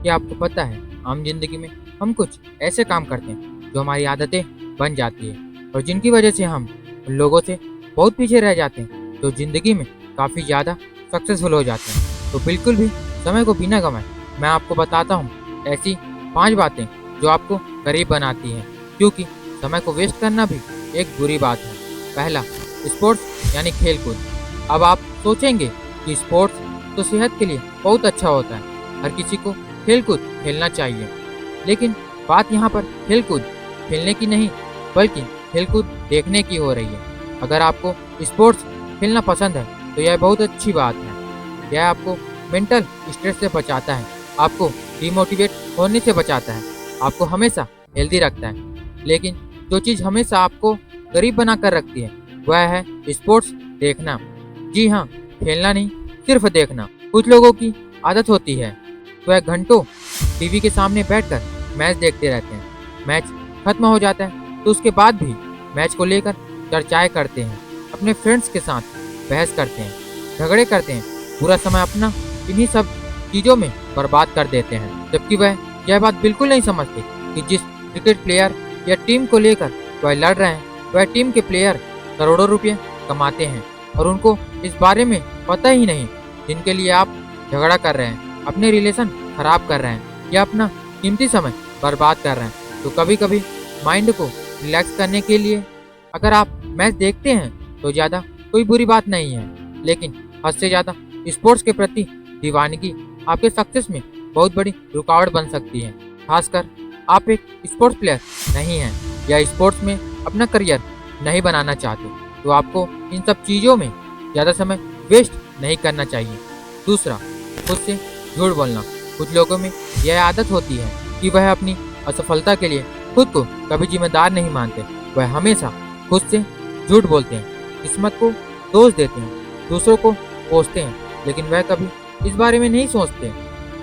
कि आपको पता है आम जिंदगी में हम कुछ ऐसे काम करते हैं जो हमारी आदतें बन जाती है और जिनकी वजह से हम उन लोगों से बहुत पीछे रह जाते हैं जो जिंदगी में काफ़ी ज़्यादा सक्सेसफुल हो जाते हैं। तो बिल्कुल भी समय को बिना गंवाए मैं आपको बताता हूँ ऐसी 5 बातें जो आपको करीब बनाती हैं, क्योंकि समय को वेस्ट करना भी एक बुरी बात है। पहला, स्पोर्ट्स यानी खेलकूद। अब आप सोचेंगे कि स्पोर्ट्स तो सेहत के लिए बहुत अच्छा होता है, हर किसी को खेलकूद खेलना चाहिए। लेकिन बात यहाँ पर खेलकूद खेलने की नहीं बल्कि खेलकूद देखने की हो रही है। अगर आपको स्पोर्ट्स खेलना पसंद है तो यह बहुत अच्छी बात है। यह आपको मेंटल स्ट्रेस से बचाता है, आपको डिमोटिवेट होने से बचाता है, आपको हमेशा हेल्दी रखता है। लेकिन जो चीज़ हमेशा आपको गरीब बना कर रखती है वह है स्पोर्ट्स देखना। जी हाँ, खेलना नहीं, सिर्फ देखना। कुछ लोगों की आदत होती है वह घंटों टीवी के सामने बैठकर मैच देखते रहते हैं। मैच खत्म हो जाता है तो उसके बाद भी मैच को लेकर चर्चाएं करते हैं, अपने फ्रेंड्स के साथ बहस करते हैं, झगड़े करते हैं, पूरा समय अपना इन्हीं सब चीज़ों में बर्बाद कर देते हैं। जबकि वह यह बात बिल्कुल नहीं समझते कि जिस क्रिकेट प्लेयर या टीम को लेकर वह लड़ रहे हैं वह टीम के प्लेयर करोड़ों रुपये कमाते हैं और उनको इस बारे में पता ही नहीं। जिनके लिए आप झगड़ा कर रहे हैं, अपने रिलेशन खराब कर रहे हैं या अपना कीमती समय बर्बाद कर रहे हैं। तो कभी कभी माइंड को रिलैक्स करने के लिए अगर आप मैच देखते हैं तो ज़्यादा कोई बुरी बात नहीं है। लेकिन हद से ज़्यादा स्पोर्ट्स के प्रति दीवानगी आपके सक्सेस में बहुत बड़ी रुकावट बन सकती है। खासकर आप एक स्पोर्ट्स प्लेयर नहीं हैं या स्पोर्ट्स में अपना करियर नहीं बनाना चाहते तो आपको इन सब चीज़ों में ज़्यादा समय वेस्ट नहीं करना चाहिए। दूसरा, खुद से झूठ बोलना। कुछ लोगों में यह आदत होती है कि वह अपनी असफलता के लिए खुद को कभी जिम्मेदार नहीं मानते। वह हमेशा खुद से झूठ बोलते हैं, किस्मत को दोष देते हैं, दूसरों को कोसते हैं, लेकिन वह कभी इस बारे में नहीं सोचते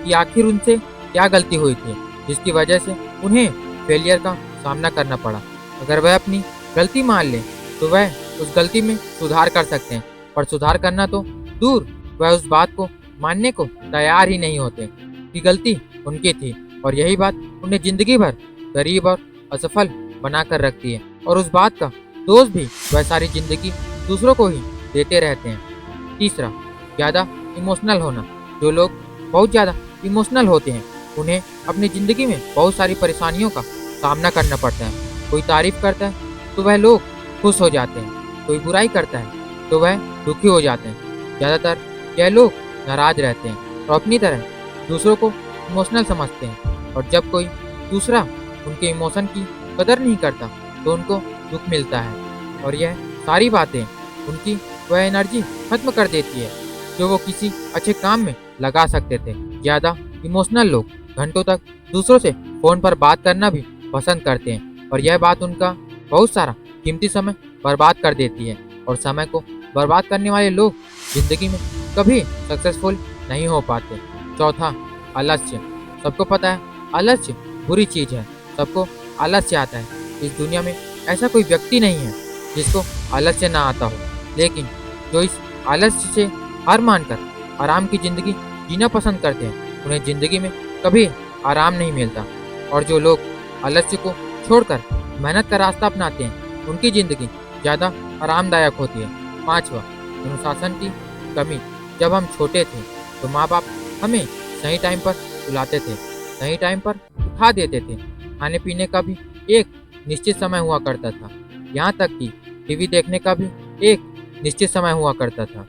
कि आखिर उनसे क्या गलती हुई थी जिसकी वजह से उन्हें फेलियर का सामना करना पड़ा। अगर वह अपनी गलती मान ले तो वह उस गलती में सुधार कर सकते हैं, पर सुधार करना तो दूर, वह उस बात को मानने को तैयार ही नहीं होते कि गलती उनकी थी। और यही बात उन्हें जिंदगी भर गरीब और असफल बनाकर रखती है और उस बात का दोष भी वह सारी जिंदगी दूसरों को ही देते रहते हैं। तीसरा, ज़्यादा इमोशनल होना। जो लोग बहुत ज़्यादा इमोशनल होते हैं उन्हें अपनी ज़िंदगी में बहुत सारी परेशानियों का सामना करना पड़ता है। कोई तारीफ करता है तो वह लोग खुश हो जाते हैं, कोई बुराई करता है तो वह दुखी हो जाते हैं। ज़्यादातर यह लोग नाराज रहते हैं और अपनी तरह दूसरों को इमोशनल समझते हैं, और जब कोई दूसरा उनके इमोशन की कदर नहीं करता तो उनको दुख मिलता है और यह सारी बातें उनकी वह एनर्जी खत्म कर देती है जो वो किसी अच्छे काम में लगा सकते थे। ज़्यादा इमोशनल लोग घंटों तक दूसरों से फ़ोन पर बात करना भी पसंद करते हैं और यह बात उनका बहुत सारा कीमती समय बर्बाद कर देती है। और समय को बर्बाद करने वाले लोग ज़िंदगी में कभी सक्सेसफुल नहीं हो पाते। चौथा, आलस्य। सबको पता है आलस्य बुरी चीज़ है, सबको आलस्य आता है। इस दुनिया में ऐसा कोई व्यक्ति नहीं है जिसको आलस्य ना आता हो, लेकिन जो इस आलस्य से हार मानकर आराम की ज़िंदगी जीना पसंद करते हैं उन्हें ज़िंदगी में कभी आराम नहीं मिलता। और जो लोग आलस्य को छोड़कर मेहनत का रास्ता अपनाते हैं उनकी ज़िंदगी ज़्यादा आरामदायक होती है। पाँचवा, अनुशासन की कमी। जब हम छोटे थे तो माँ बाप हमें सही टाइम पर सुलाते थे, सही टाइम पर उठा देते थे। खाने पीने का भी एक निश्चित समय हुआ करता था, यहाँ तक कि टीवी देखने का भी एक निश्चित समय हुआ करता था।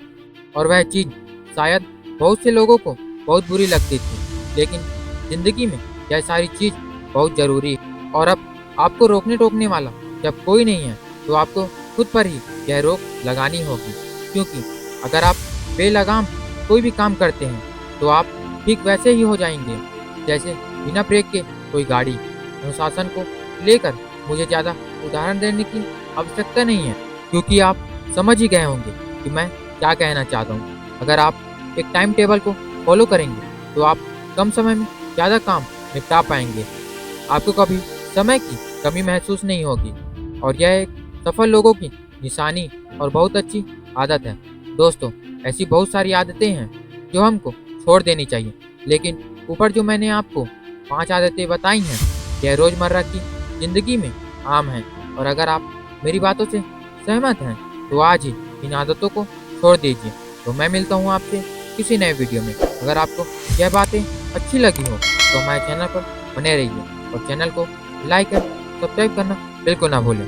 और वह चीज़ शायद बहुत से लोगों को बहुत बुरी लगती थी, लेकिन ज़िंदगी में यह सारी चीज़ बहुत ज़रूरी है। और अब आपको रोकने टोकने वाला जब कोई नहीं है तो आपको खुद पर ही यह रोक लगानी होगी, क्योंकि अगर आप बेलगाम कोई भी काम करते हैं तो आप ठीक वैसे ही हो जाएंगे जैसे बिना ब्रेक के कोई गाड़ी। अनुशासन को लेकर मुझे ज़्यादा उदाहरण देने की आवश्यकता नहीं है, क्योंकि आप समझ ही गए होंगे कि मैं क्या कहना चाहता हूँ। अगर आप एक टाइम टेबल को फॉलो करेंगे तो आप कम समय में ज़्यादा काम निपटा पाएंगे, आपको कभी समय की कमी महसूस नहीं होगी। और यह एक सफल लोगों की निशानी और बहुत अच्छी आदत है। दोस्तों, ऐसी बहुत सारी आदतें हैं जो हमको छोड़ देनी चाहिए, लेकिन ऊपर जो मैंने आपको 5 आदतें बताई हैं, यह रोज़मर्रा की ज़िंदगी में आम हैं और अगर आप मेरी बातों से सहमत हैं, तो आज ही इन आदतों को छोड़ दीजिए। तो मैं मिलता हूँ आपसे किसी नए वीडियो में। अगर आपको यह बातें अच्छी लगी हो, तो हमारे चैनल पर बने रहिए और चैनल को लाइक और सब्सक्राइब करना बिल्कुल ना भूलें।